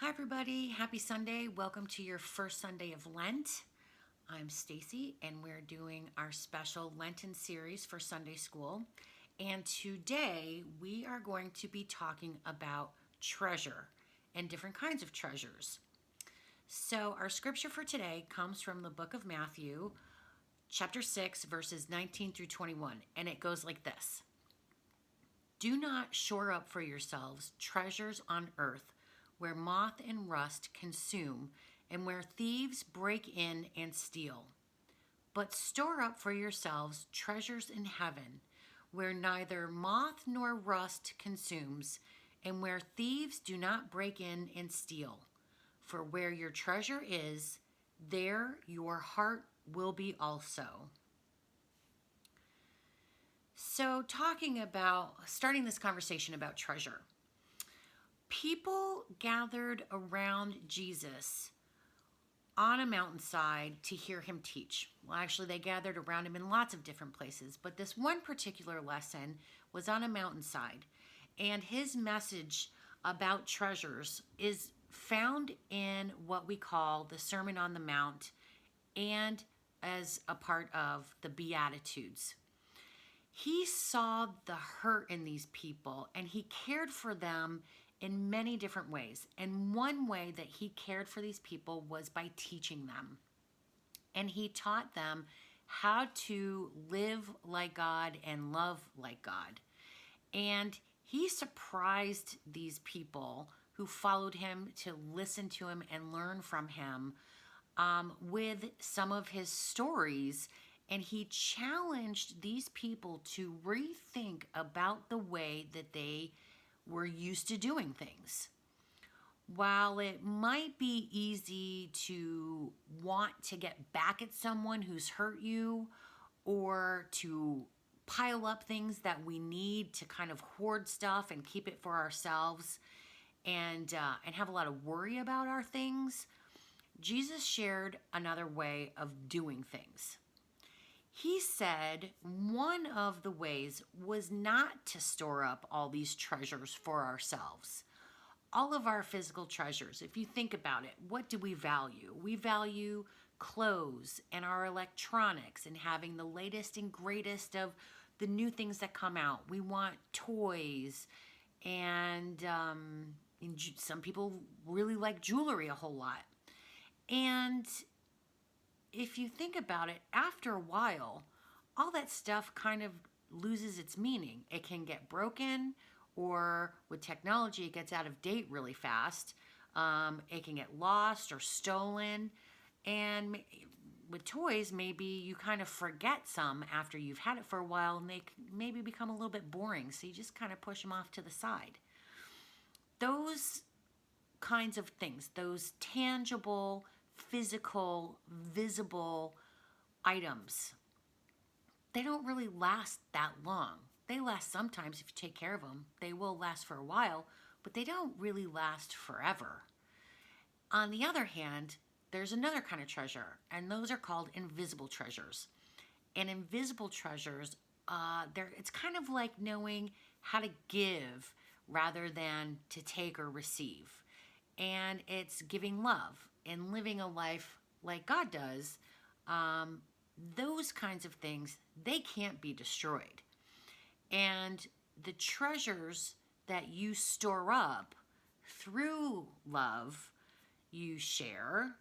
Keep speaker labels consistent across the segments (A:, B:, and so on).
A: Hi everybody, happy Sunday. Welcome to your first Sunday of Lent. I'm Stacy and we're doing our special Lenten series for Sunday school. And today we are going to be talking about treasure and different kinds of treasures. So our scripture for today comes from the book of Matthew, chapter 6, verses 19 through 21, and it goes like this. Do not shore up for yourselves treasures on earth where moth and rust consume and where thieves break in and steal. But store up for yourselves treasures in heaven where neither moth nor rust consumes and where thieves do not break in and steal. For where your treasure is, there your heart will be also. So starting this conversation about treasure. People gathered around Jesus on a mountainside to hear him teach. Well, actually, they gathered around him in lots of different places, but this one particular lesson was on a mountainside. And his message about treasures is found in what we call the Sermon on the Mount and as a part of the Beatitudes. He saw the hurt in these people and he cared for them in many different ways. And one way that he cared for these people was by teaching them. And he taught them how to live like God and love like God. And he surprised these people who followed him to listen to him and learn from him with some of his stories. And he challenged these people to rethink about the way that they were used to doing things. While it might be easy to want to get back at someone who's hurt you or to pile up things that we need to kind of hoard stuff and keep it for ourselves and have a lot of worry about our things, Jesus shared another way of doing things. He said one of the ways was not to store up all these treasures for ourselves. All of our physical treasures, if you think about it, what do we value? We value clothes and our electronics and having the latest and greatest of the new things that come out. We want toys and some people really like jewelry a whole lot. And if you think about it, after a while, all that stuff kind of loses its meaning. It can get broken, or with technology, it gets out of date really fast. It can get lost or stolen. And with toys, maybe you kind of forget some after you've had it for a while, and they maybe become a little bit boring, so you just kind of push them off to the side. Those kinds of things, those tangible, physical, visible items, they don't really last that long. They last sometimes if you take care of them. They will last for a while, but they don't really last forever. On the other hand, there's another kind of treasure, and those are called invisible treasures. And invisible treasures, it's kind of like knowing how to give rather than to take or receive. And it's giving love and living a life like God does. Those kinds of things, they can't be destroyed. And the treasures that you store up through love, you share,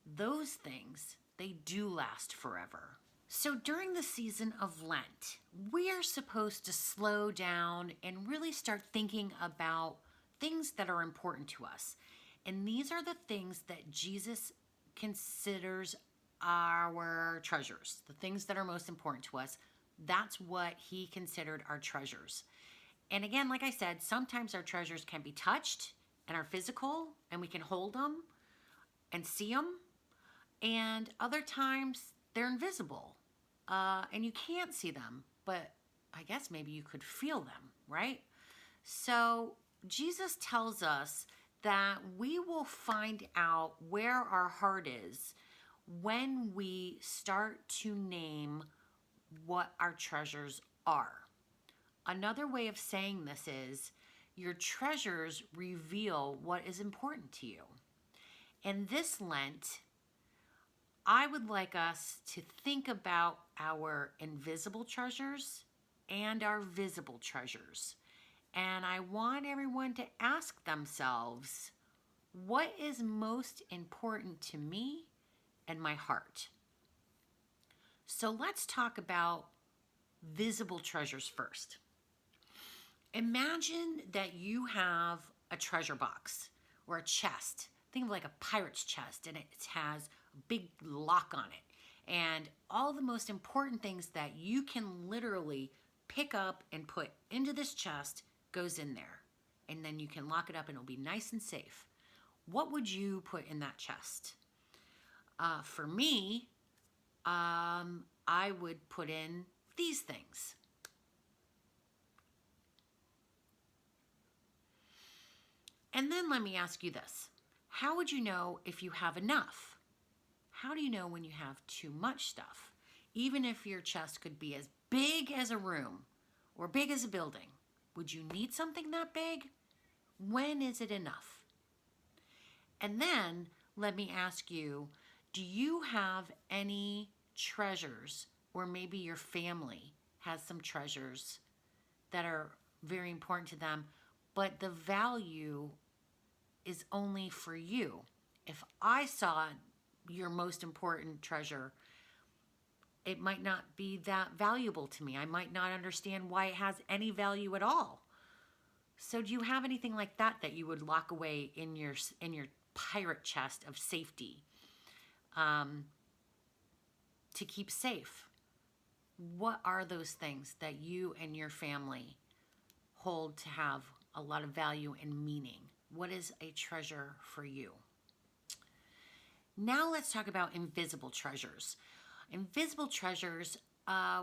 A: those things, they do last forever. So during the season of Lent, we are supposed to slow down and really start thinking about things that are important to us. And these are the things that Jesus considers our treasures, the things that are most important to us. That's what he considered our treasures. And again, like I said, sometimes our treasures can be touched and are physical and we can hold them and see them. And other times they're invisible and you can't see them, but I guess maybe you could feel them, right? So Jesus tells us that we will find out where our heart is when we start to name what our treasures are. Another way of saying this is your treasures reveal what is important to you. And this Lent, I would like us to think about our invisible treasures and our visible treasures. And I want everyone to ask themselves, what is most important to me and my heart? So let's talk about visible treasures first. Imagine that you have a treasure box or a chest. Think of like a pirate's chest, and it has a big lock on it. And all the most important things that you can literally pick up and put into this chest goes in there. And then you can lock it up and it'll be nice and safe. What would you put in that chest? For me, I would put in these things. And then let me ask you this. How would you know if you have enough? How do you know when you have too much stuff? Even if your chest could be as big as a room or big as a building, would you need something that big? When is it enough? And then let me ask you, do you have any treasures, or maybe your family has some treasures that are very important to them, but the value is only for you? If I saw your most important treasure, it might not be that valuable to me. I might not understand why it has any value at all. So do you have anything like that that you would lock away in your pirate chest of safety, to keep safe? What are those things that you and your family hold to have a lot of value and meaning? What is a treasure for you? Now let's talk about invisible treasures. Invisible treasures,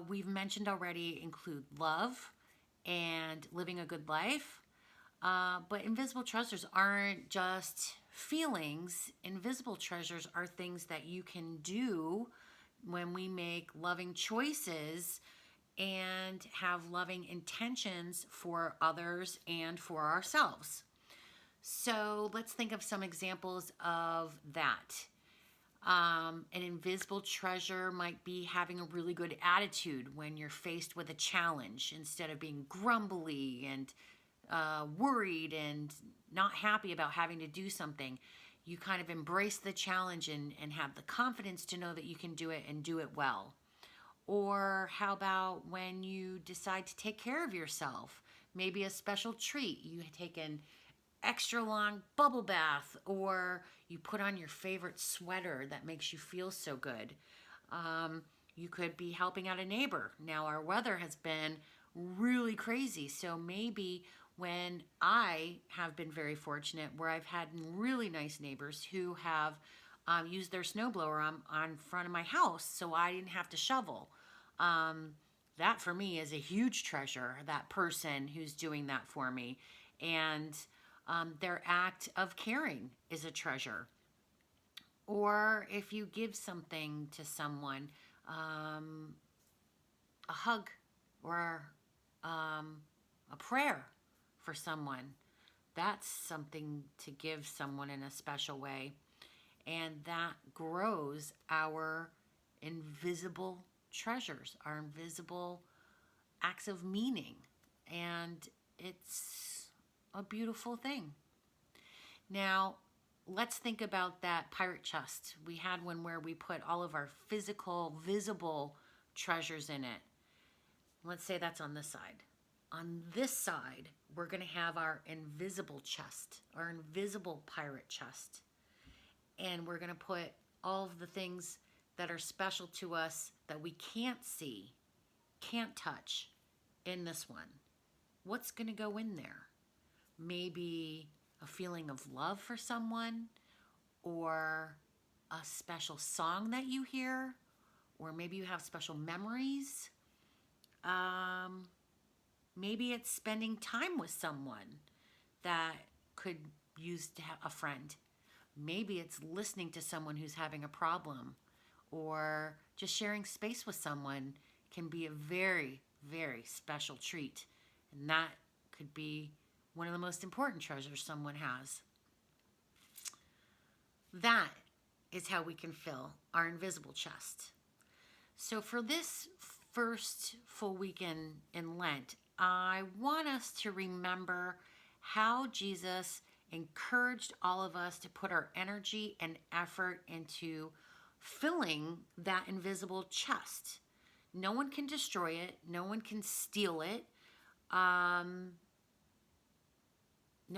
A: we've mentioned already, include love and living a good life. But invisible treasures aren't just feelings. Invisible treasures are things that you can do when we make loving choices and have loving intentions for others and for ourselves. So let's think of some examples of that. An invisible treasure might be having a really good attitude when you're faced with a challenge, instead of being grumbly and worried and not happy about having to do something. You kind of embrace the challenge and have the confidence to know that you can do it and do it well. Or how about when you decide to take care of yourself? Maybe a special treat. You take an extra long bubble bath, or you put on your favorite sweater that makes you feel so good. You could be helping out a neighbor. Now our weather has been really crazy, so maybe when I have been very fortunate where I've had really nice neighbors who have used their snowblower on front of my house so I didn't have to shovel. That for me is a huge treasure, that person who's doing that for me. And their act of caring is a treasure. Or if you give something to someone, a hug or a prayer for someone, that's something to give someone in a special way. And that grows our invisible treasures, our invisible acts of meaning. And it's a beautiful thing. Now, let's think about that pirate chest. We had one where we put all of our physical, visible treasures in it. Let's say that's on this side. On this side, we're going to have our invisible chest, our invisible pirate chest. And we're going to put all of the things that are special to us that we can't see, can't touch, in this one. What's going to go in there? Maybe a feeling of love for someone, or a special song that you hear, or maybe you have special memories. Maybe it's spending time with someone that could use to have a friend. Maybe it's listening to someone who's having a problem, or just sharing space with someone can be a very, very special treat. And that could be one of the most important treasures someone has. That is how we can fill our invisible chest. So for this first full weekend in Lent, I want us to remember how Jesus encouraged all of us to put our energy and effort into filling that invisible chest. No one can destroy it. No one can steal it. No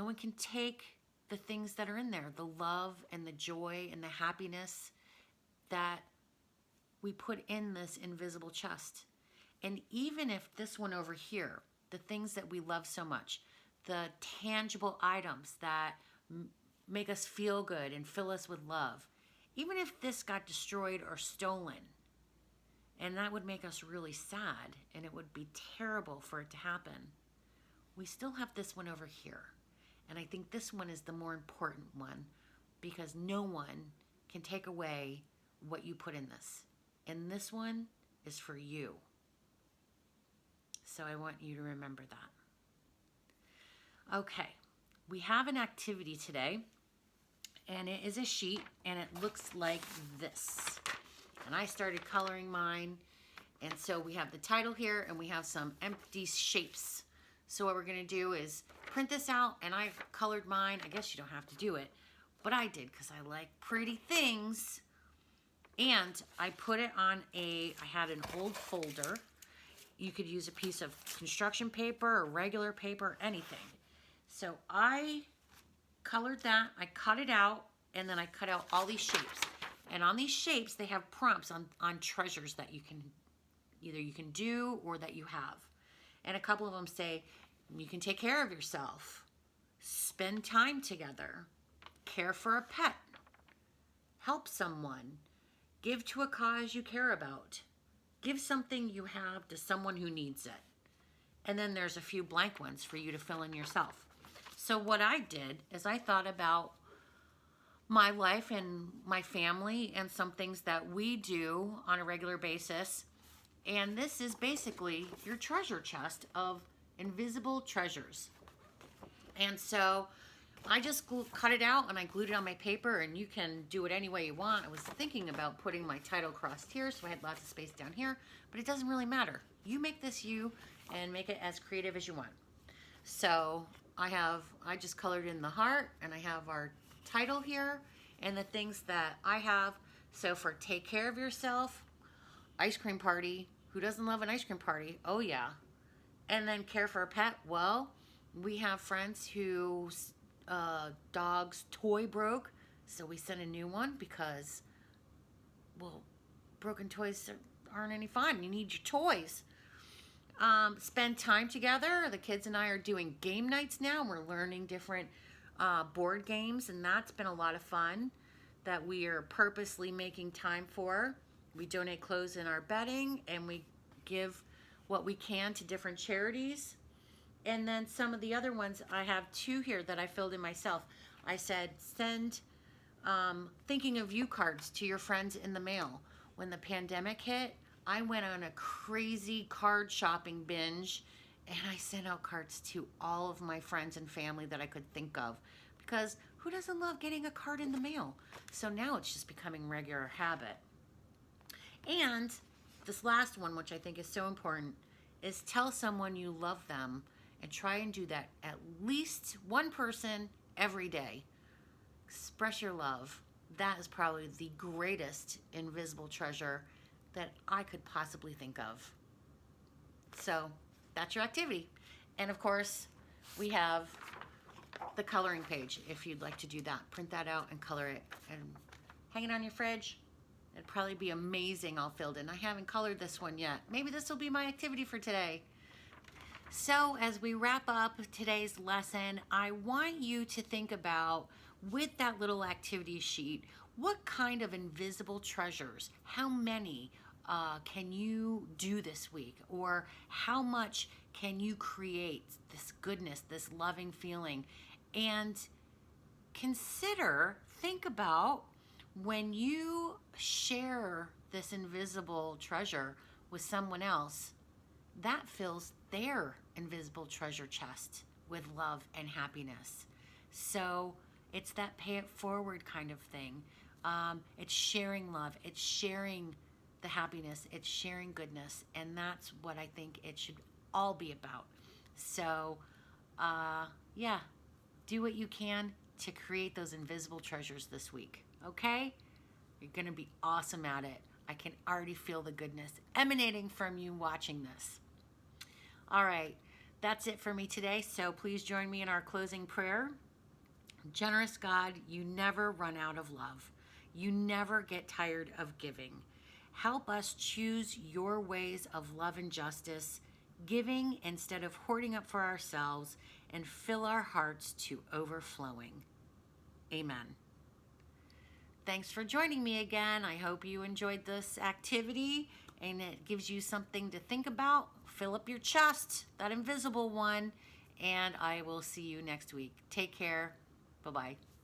A: one can take the things that are in there, the love and the joy and the happiness that we put in this invisible chest. And even if this one over here, the things that we love so much, the tangible items that make us feel good and fill us with love, even if this got destroyed or stolen, and that would make us really sad, and it would be terrible for it to happen, we still have this one over here. And I think this one is the more important one, because no one can take away what you put in this. And this one is for you. So I want you to remember that. Okay, we have an activity today, and it is a sheet, and it looks like this. And I started coloring mine, and so we have the title here, and we have some empty shapes. So what we're going to do is print this out, and I colored mine. I guess you don't have to do it, but I did because I like pretty things. And I put it on I had an old folder. You could use a piece of construction paper or regular paper, anything. So I colored that, I cut it out, and then I cut out all these shapes. And on these shapes, they have prompts on treasures that you can do or that you have. And a couple of them say, you can take care of yourself, spend time together, care for a pet, help someone, give to a cause you care about, give something you have to someone who needs it. And then there's a few blank ones for you to fill in yourself. So what I did is I thought about my life and my family and some things that we do on a regular basis. And this is basically your treasure chest of invisible treasures. And so I just cut it out and I glued it on my paper, and you can do it any way you want. I was thinking about putting my title crossed here, so I had lots of space down here, but it doesn't really matter. You make this you and make it as creative as you want. So I just colored in the heart, and I have our title here and the things that I have. So for take care of yourself, ice cream party. Who doesn't love an ice cream party? Oh yeah. And then care for a pet. Well, we have friends whose dog's toy broke, so we sent a new one because, well, broken toys aren't any fun. You need your toys. Spend time together. The kids and I are doing game nights now. We're learning different board games, and that's been a lot of fun that we are purposely making time for. We donate clothes in our bedding, and we give what we can to different charities. And then some of the other ones, I have two here that I filled in myself. I said, send thinking of you cards to your friends in the mail. When the pandemic hit, I went on a crazy card shopping binge, and I sent out cards to all of my friends and family that I could think of, because who doesn't love getting a card in the mail? So now it's just becoming regular habit. And this last one, which I think is so important, is tell someone you love them, and try and do that at least one person every day. Express your love. That is probably the greatest invisible treasure that I could possibly think of. So that's your activity. And of course, we have the coloring page if you'd like to do that. Print that out and color it and hang it on your fridge. It'd probably be amazing all filled in. I haven't colored this one yet. Maybe this will be my activity for today. So as we wrap up today's lesson, I want you to think about, with that little activity sheet, what kind of invisible treasures, how many can you do this week? Or how much can you create this goodness, this loving feeling? And think about when you share this invisible treasure with someone else, that fills their invisible treasure chest with love and happiness. So it's that pay it forward kind of thing. It's sharing love. It's sharing the happiness. It's sharing goodness. And that's what I think it should all be about. So, yeah, do what you can to create those invisible treasures this week. Okay? You're going to be awesome at it. I can already feel the goodness emanating from you watching this. All right, that's it for me today. So please join me in our closing prayer. Generous God, you never run out of love. You never get tired of giving. Help us choose your ways of love and justice, giving instead of hoarding up for ourselves, and fill our hearts to overflowing. Amen. Thanks for joining me again. I hope you enjoyed this activity and it gives you something to think about. Fill up your chest, that invisible one, and I will see you next week. Take care. Bye-bye.